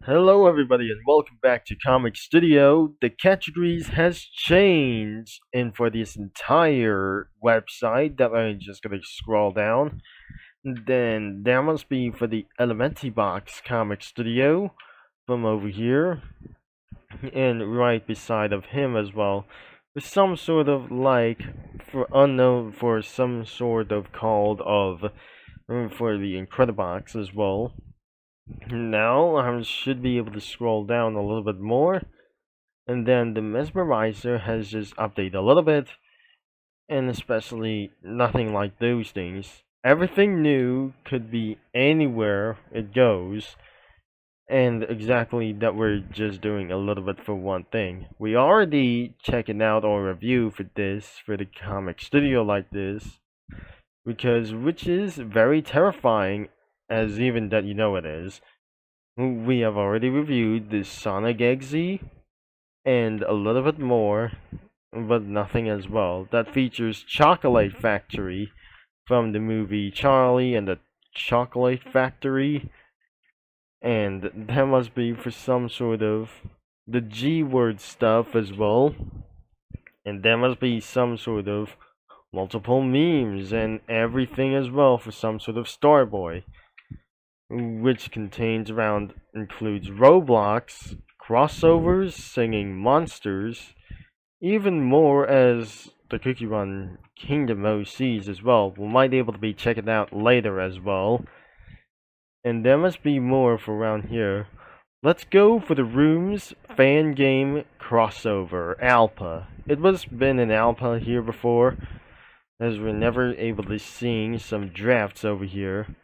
Hello everybody and welcome back to Comic Studio. The categories has changed and for this entire website that I'm just gonna scroll down. Then there must be for the Elementary Box Comic Studio from over here and right beside of him as well. With some sort of like for unknown for some sort of called of for the Incredibox as well. Now I should be able to scroll down a little bit more, and then the mesmerizer has just updated a little bit, and especially nothing like those things. Everything new could be anywhere it goes, and exactly that we're just doing a little bit for one thing. We already checking out our review for this for the comic studio like this, because which is very terrifying, as even that you know it is. We have already reviewed the Sonic XZ and a little bit more, but nothing as well. That features Chocolate Factory from the movie Charlie and the Chocolate Factory, and that must be for some sort of the G word stuff as well, and there must be some sort of multiple memes and everything as well for some sort of Starboy, which contains around includes Roblox, crossovers, singing monsters, even more as the Cookie Run Kingdom OCs as well. We might be able to be checking out later as well. And there must be more for around here. Let's go for the Rooms Fan Game Crossover Alpha. It was been an Alpha here before, as we're never able to see some drafts over here.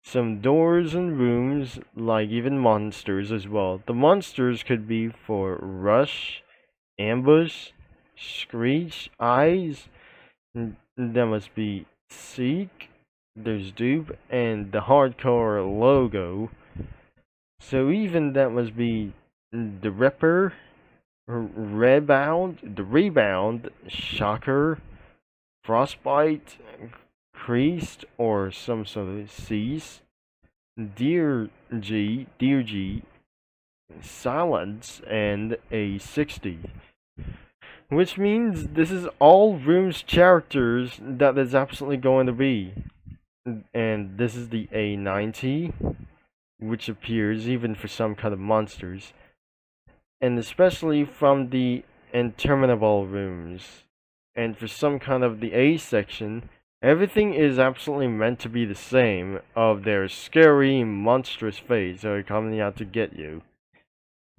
Some doors and rooms, like even monsters as well. The monsters could be for Rush, Ambush, Screech, Eyes, and there must be Seek, there's Dupe, and the hardcore logo. So even that must be the Ripper, the Rebound, Shocker, Frostbite, Creased, or some sort of Cease, Dear G, Silence, and a 60. Which means this is all Room's characters that is absolutely going to be. And this is the A90, which appears even for some kind of monsters. And especially from the interminable rooms. And for some kind of the A section, everything is absolutely meant to be the same of their scary, monstrous face that are coming out to get you.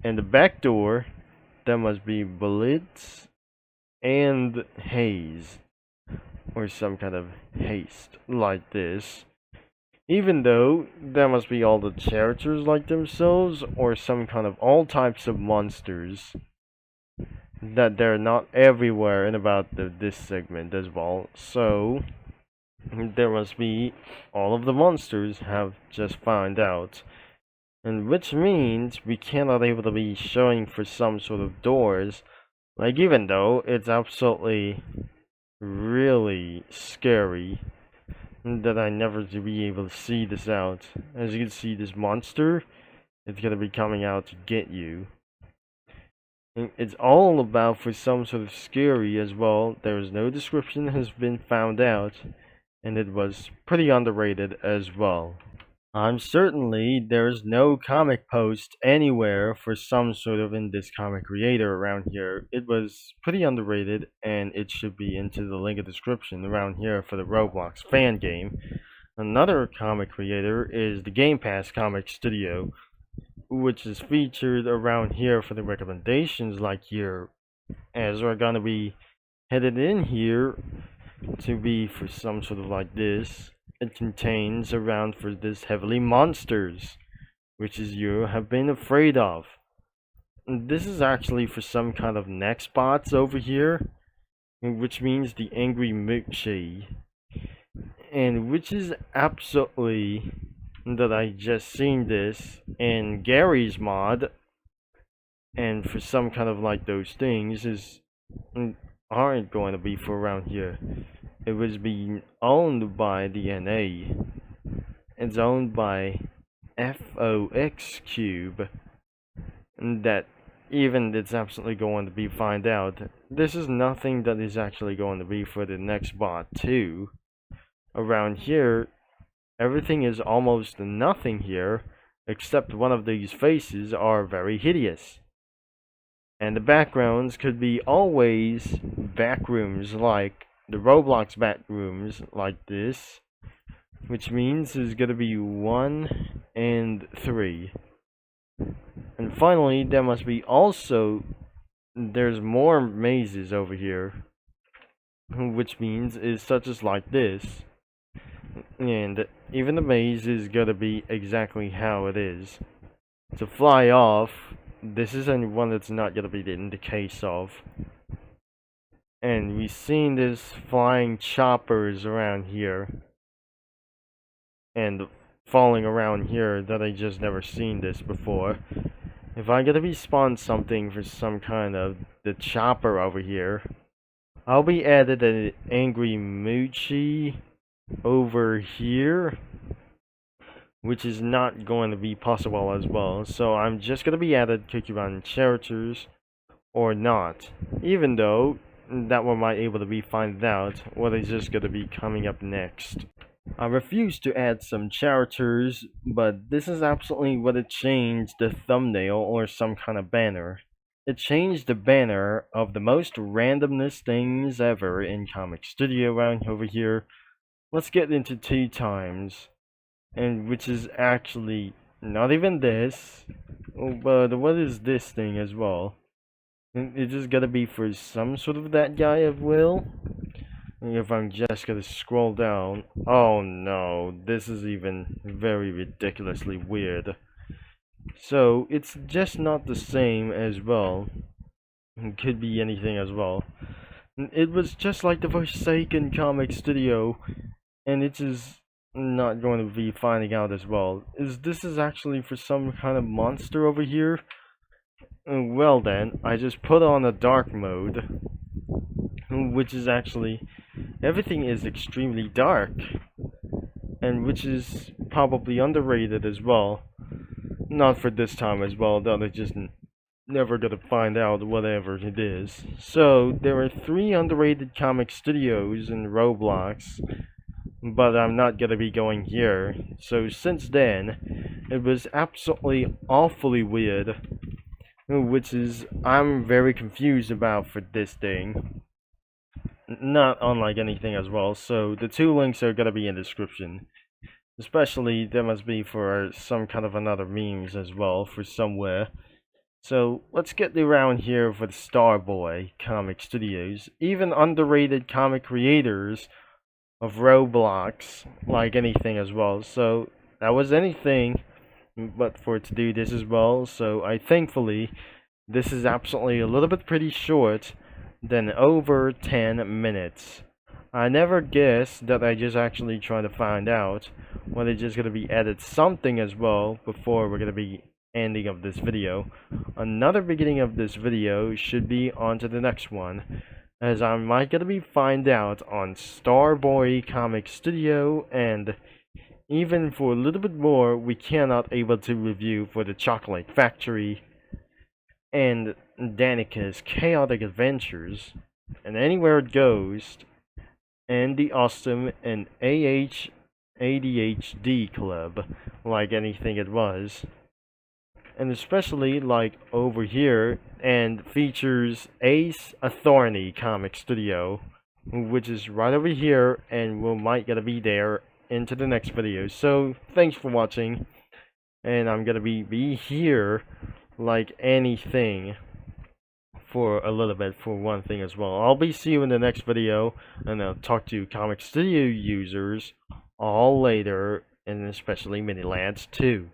And the back door, there must be bullets and haze, or some kind of haste like this. Even though there must be all the characters like themselves, or some kind of all types of monsters that they're not everywhere in about this segment as well. So there must be all of the monsters have just found out, and which means we cannot able to be showing for some sort of doors, like even though it's absolutely really scary that I never to be able to see this out. As you can see, this monster is gonna be coming out to get you. And it's all about for some sort of scary as well. There is no description has been found out, and it was pretty underrated as well. Certainly there's no comic post anywhere for some sort of in this comic creator around here. It was pretty underrated, and it should be into the link of description around here for the Roblox fan game. Another comic creator is the Game Pass Comic Studio, which is featured around here for the recommendations like here, as we're gonna be headed in here to be for some sort of like this. It contains around for this heavily monsters, which is you have been afraid of. And this is actually for some kind of neck spots over here, which means the angry moochie, and which is absolutely that I just seen this in Gary's mod, and for some kind of like those things is aren't going to be for around here. It was being owned by the NA. It's owned by FOX cube that even it's absolutely going to be find out. This is nothing that is actually going to be for the next bot too. Around here, everything is almost nothing here, except one of these faces are very hideous. And the backgrounds could be always back rooms like the Roblox back rooms like this, which means there's gonna be 1 and 3. And finally, there must be also, there's more mazes over here, which means is such as like this. And even the maze is gonna be exactly how it is. To fly off, this isn't one that's not gonna be in the case of. And we've seen this flying choppers around here. And falling around here that I just never seen this before. If I'm gonna be spawned something for some kind of the chopper over here, I'll be added an angry Moochie over here, which is not going to be possible as well. So I'm just gonna be added Cookie Run characters or not, even though that one might able to be find out what is just gonna be coming up next. I refuse to add some characters, but this is absolutely what it changed the thumbnail or some kind of banner. It changed the banner of the most randomness things ever in Comic Studio around over here. Let's get into 2 times, and which is actually not even this, but what is this thing as well? It's just gotta be for some sort of that guy of will. If I'm just gonna scroll down, oh no, this is even very ridiculously weird. So it's just not the same as well. It could be anything as well. It was just like the Forsaken Comic Studio, and it is not going to be finding out as well. This is actually for some kind of monster over here? Well then, I just put on a dark mode, which is actually, everything is extremely dark, and which is probably underrated as well. Not for this time as well, though they just never gonna find out whatever it is. So there are 3 underrated comic studios in Roblox, but I'm not gonna be going here. So since then, it was absolutely awfully weird, which is I'm very confused about for this thing. Not unlike anything as well. So the 2 links are gonna be in the description. Especially there must be for some kind of another memes as well for somewhere. So let's get around here for the Starboy Comic Studios. Even underrated comic creators of Roblox, like anything as well. So that was anything but for to do this as well. So I thankfully this is absolutely a little bit pretty short than over 10 minutes. I never guessed that I just actually trying to find out when it's just gonna be added something as well before we're gonna be ending of this video. Another beginning of this video should be on to the next one, as I might gonna be find out on Starboy Comic Studio, and even for a little bit more we cannot able to review for the Chocolate Factory and Danica's Chaotic Adventures and Anywhere It Goes and the Awesome and ADHD Club, like anything it was. And especially like over here, and features Ace Attorney Comic Studio, which is right over here, and we might gonna be there into the next video. So thanks for watching, and I'm gonna be here like anything for a little bit for one thing as well. I'll be see you in the next video, and I'll talk to Comic Studio users all later, and especially Mini Lads too.